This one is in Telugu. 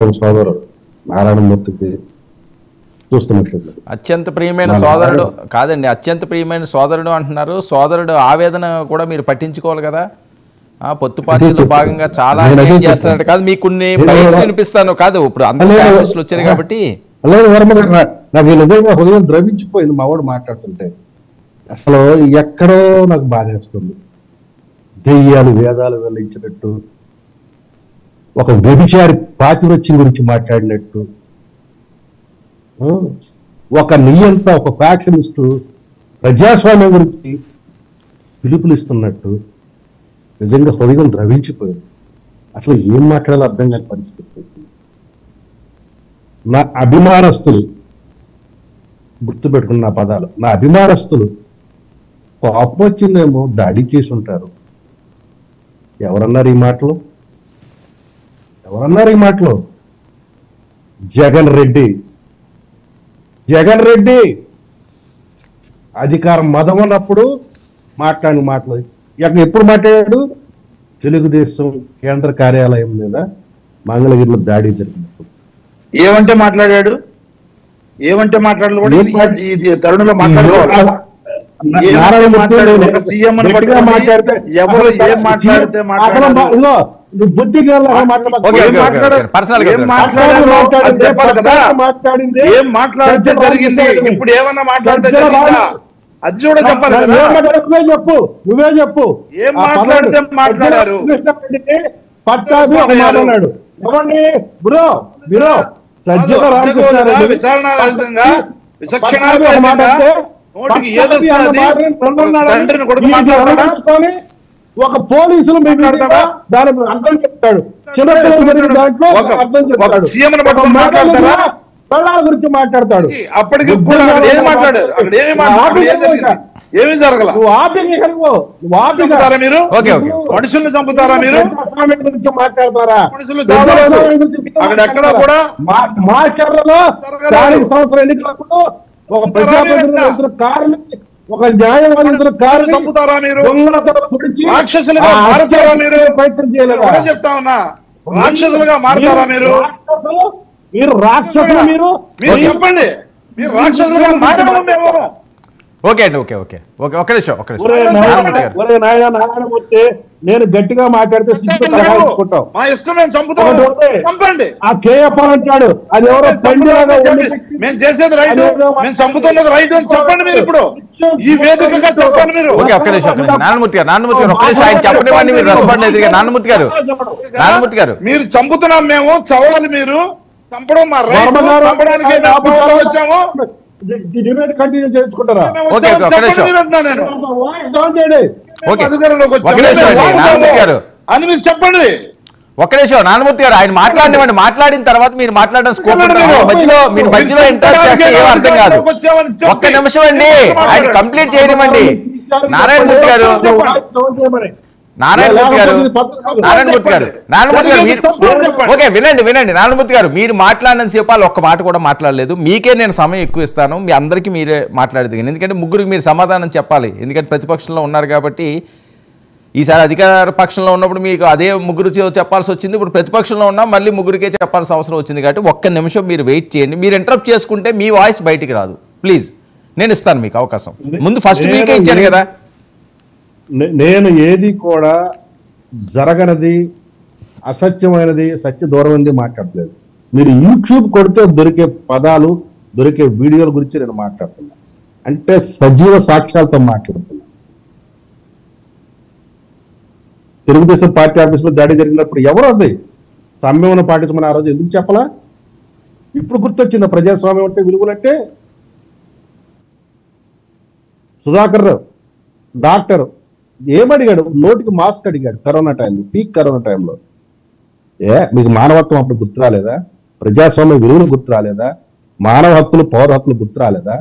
సోదరుడు నారాయణమూర్తికి చూస్తున్నట్లేదు. అత్యంత ప్రియమైన సోదరుడు కాదండి, అత్యంత ప్రియమైన సోదరుడు అంటున్నారు. సోదరుడు ఆవేదన కూడా మీరు పట్టించుకోవాలి కదా. పొత్తు పార్టీలో భాగంగా చాలా ఏం చేస్తారంటే కాదు, మీకు కొన్ని బైట్స్ వినిపిస్తాను కాదు. ఇప్పుడు అందరూ జర్నలిస్టులు వచ్చారు కాబట్టి నాకు నిజంగా హృదయం ద్రవించిపోయింది మా వాడు మాట్లాడుతుంటే. అసలు ఎక్కడో నాకు బాధేస్తుంది. దెయ్యాలు వేదాలు వెల్లించినట్టు, ఒక వ్యభిచారి పాతివృత్యం గురించి మాట్లాడినట్టు, ఒక నియంత ఒక ఫ్యాక్షనిస్టు ప్రజాస్వామ్యం గురించి పిలుపునిస్తున్నట్టు నిజంగా హృదయం ద్రవించిపోయింది. అసలు ఏం మాట్లాడాలో అర్థం కాని పరిస్థితి. నా అభిమానస్తులు గుర్తుపెట్టుకున్న నా పదాలు, నా అభిమానస్తులు కోపం వచ్చిందేమో దాడి చేసి ఉంటారు. ఎవరన్నారు ఈ మాటలు? ఎవరన్నారు ఈ మాటలు? జగన్ రెడ్డి అధికారం మదం అన్నప్పుడు మాట్లాడిన మాటలు ఎప్పుడు మాట్లాడాడు? తెలుగుదేశం కేంద్ర కార్యాలయం మీద మంగళగిరిలో దాడి జరిగినప్పుడు ఏమంటే మాట్లాడాడు కూడా ఈ తరుణంలో మాట్లాడుకోవాలి. ఇప్పుడు ఏమన్నా మాట్లాడితే అది కూడా చెప్పాలి. నువ్వే చెప్పు. ఏం మాట్లాడితే మాట్లాడారు? మాట్లాడాడు ఎవరిని? బ్రో సజ్జల రామకృష్ణారెడ్డి విచక్షణారహితంగా ఒక పోలీసులు దాని అర్థం చెప్తాడు. చిన్నపిల్లలు దాంట్లో అర్థం చెప్తాడు. పిల్లల గురించి మాట్లాడతాడు. అప్పటికి ఏమి మాట్లాడారు? అక్కడ ఏమి జరగల. మీరు మనుషుల్ని చంపుతారా? మీరు గురించి మాట్లాడతారా? అక్కడ ఎక్కడ కూడా మాచర్లలో 40 సంవత్సరాల ఎన్నికలకు ఒక ప్రజాప్రతినిధులు కారుని, ఒక న్యాయవాదులు కారుని చంపుతారా? మీరు రాక్షసులుగా మారుతారా? మీరు ప్రయత్నం చేయలేదా? చెప్తా ఉన్నా, రాక్షసులుగా మారుతారా? మీరు రాక్షసులు. మీరు చెప్పండి, మీరు రాక్షసులుగా మారడం మేము. ఓకే అండి, ఓకే ఒక నిమిషం. నారాయణమూర్తి, నేను గట్టిగా మాట్లాడితే మా ఇష్టం, మేము చంపుతాం. చంపండి. ఆ కేఎఫ్ఆర్ అంటాడు, అది ఎవరో మేము చేసేది రైట్, మేము చంపుతున్నది రైట్ అని చెప్పండి. మీరు ఇప్పుడు ఈ వేదికగా చెప్పండి. మీరు ఒక్క నిమిషం నారాయణమూర్తి గారు ఒక్క నిమిషం. ఆయన చెప్పనివ్వండి, మీరు రెస్పాండ్ లేదు. నారాయణమూర్తి గారు మీరు చంపుతున్నాం మేము, చవలని మీరు చంపడం మా రైట్. చంపడానికి వచ్చాము. డిబేట్ కంటిన్యూ చేసుకుంటారా? అని మీరు చెప్పండి. ఒక్క నిమిషం నారాయణమూర్తి గారు, ఆయన మాట్లాడినవ్వండి. మాట్లాడిన తర్వాత మీరు మాట్లాడడం స్కోప్ మధ్యలో ఇంటర్వ్యూ చేస్తే ఏం అర్థం కాదు. ఒక్క నిమిషం అండి, ఆయన కంప్లీట్ చేయనివ్వండి. నారాయణమూర్తి గారు ఓకే వినండి. నారాయణమూర్తి గారు, మీరు మాట్లాడినంత సేపు వాళ్ళు ఒక్క మాట కూడా మాట్లాడలేదు. మీకే నేను సమయం ఎక్కువ ఇస్తాను. మీ అందరికీ మీరే మాట్లాడేది, ఎందుకంటే ముగ్గురికి మీరు సమాధానం చెప్పాలి. ఎందుకంటే ప్రతిపక్షంలో ఉన్నారు కాబట్టి ఈసారి అధికార పక్షంలో ఉన్నప్పుడు మీకు అదే ముగ్గురు చెప్పాల్సి వచ్చింది. ఇప్పుడు ప్రతిపక్షంలో ఉన్నా మళ్ళీ ముగ్గురికే చెప్పాల్సిన అవసరం వచ్చింది. కాబట్టి ఒక్క నిమిషం మీరు వెయిట్ చేయండి. మీరు ఇంటరప్ట్ చేసుకుంటే మీ వాయిస్ బయటికి రాదు. ప్లీజ్, నేను ఇస్తాను మీకు అవకాశం. ముందు ఫస్ట్ మీకే ఇచ్చాను కదా. నేను ఏది కూడా జరగనది, అసత్యమైనది, సత్య దూరమైనది మాట్లాడలేదు. మీరు యూట్యూబ్ కొడితే దొరికే పదాలు, దొరికే వీడియోల గురించి నేను మాట్లాడుతున్నా. అంటే సజీవ సాక్ష్యాలతో మాట్లాడుతున్నా. తెలుగుదేశం పార్టీ ఆఫీసులో దాడి జరిగినప్పుడు ఎవరు అది సమ్మెను పాటించమని ఆ రోజు ఎందుకు చెప్పలా? ఇప్పుడు గుర్తొచ్చింది ప్రజాస్వామ్యం అంటే, విలువలంటే. సుధాకర్ డాక్టర్ ఏమడిగాడు? నోటికి మాస్క్ అడిగాడు కరోనా టైంలో, పీక్ కరోనా టైంలో. మీకు మానవత్వం అప్పుడు గుర్తు రాలేదా? ప్రజాస్వామ్య విలువలు గుర్తు రాలేదా? మానవ హక్కులు, పౌర హక్కులు గుర్తు రాలేదా?